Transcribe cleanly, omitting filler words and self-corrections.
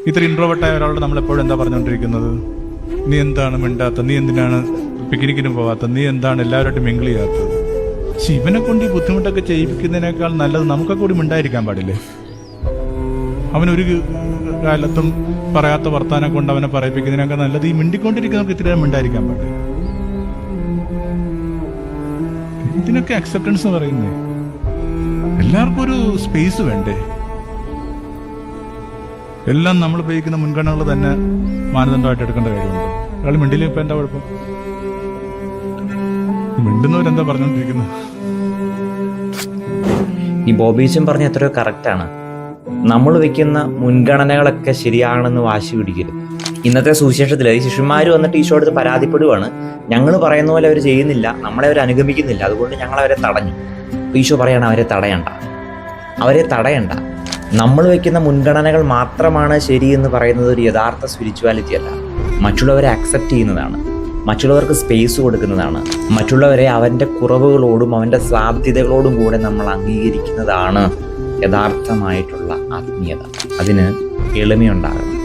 ഇത്ര ഇൻട്രോവേർട്ടായ ഒരാളോട് നമ്മളെപ്പോഴും എന്താ പറഞ്ഞുകൊണ്ടിരിക്കുന്നത്? നീ എന്താണ് മിണ്ടാത്ത, നീ എന്തിനാണ് പിക്നിക്കിന് പോകാത്ത, നീ എന്താണ് എല്ലാവരുമായിട്ട് മിങ്കിൾ ചെയ്യാത്തത്? പക്ഷെ ഇവനെ കൊണ്ട് ഈ ബുദ്ധിമുട്ടൊക്കെ ചെയ്യിപ്പിക്കുന്നതിനേക്കാൾ നല്ലത് നമുക്കൊക്കെ കൂടി മിണ്ടായിരിക്കാൻ പാടില്ലേ? അവനൊരു കാലത്തും പറയാത്ത വർത്താനം കൊണ്ട് അവനെ പറയിപ്പിക്കുന്നതിനേക്കാൾ നല്ലത് ഈ മിണ്ടിക്കൊണ്ടിരിക്കുന്നവർക്ക് ഇത്രയും മിണ്ടായിരിക്കാൻ പാടില്ല. ഇതിനൊക്കെ അക്സെപ്റ്റൻസ് എന്ന് പറയുന്നേ, എല്ലാവർക്കും ഒരു സ്പേസ് വേണ്ടേ? എല്ലാം നമ്മൾ ഉപയോഗിക്കുന്ന മുൻഗണനകൾ തന്നെ മാനദണ്ഡമായിട്ട് എടുക്കേണ്ട കാര്യമുണ്ട്. ഒരാൾ മിണ്ടില്ല, ഇപ്പൊ എന്താ കുഴപ്പം? മിണ്ടുന്നവരെന്താ പറഞ്ഞോണ്ടിരിക്കുന്നത്? ഈ ബോബീച്ചൻ പറഞ്ഞ എത്രയോ കറക്റ്റാണ്. നമ്മൾ വെക്കുന്ന മുൻഗണനകളൊക്കെ ശരിയാണെന്ന് വാശി പിടിക്കരുത്. ഇന്നത്തെ സുവിശേഷത്തിൽ ഈ ശിഷ്യന്മാർ വന്നിട്ട് ഈശോ അടുത്ത് പരാതിപ്പെടുവാണ്. ഞങ്ങൾ പറയുന്ന പോലെ അവർ ചെയ്യുന്നില്ല, നമ്മളെ അവർ അനുഗമിക്കുന്നില്ല, അതുകൊണ്ട് ഞങ്ങൾ അവരെ തടഞ്ഞു. ഈശോ പറയാണ് അവരെ തടയണ്ട. നമ്മൾ വെക്കുന്ന മുൻഗണനകൾ മാത്രമാണ് ശരിയെന്ന് പറയുന്നത് ഒരു യഥാർത്ഥ സ്പിരിച്വാലിറ്റി അല്ല. മറ്റുള്ളവരെ അക്സെപ്റ്റ് ചെയ്യുന്നതാണ്, മറ്റുള്ളവർക്ക് സ്പേസ് കൊടുക്കുന്നതാണ്, മറ്റുള്ളവരെ അവൻ്റെ കുറവുകളോടും അവൻ്റെ സാധ്യതകളോടും കൂടെ നമ്മൾ അംഗീകരിക്കുന്നതാണ് യഥാർത്ഥമായിട്ടുള്ള ആത്മീയത. അതിന് എളിമയുണ്ടാകണം.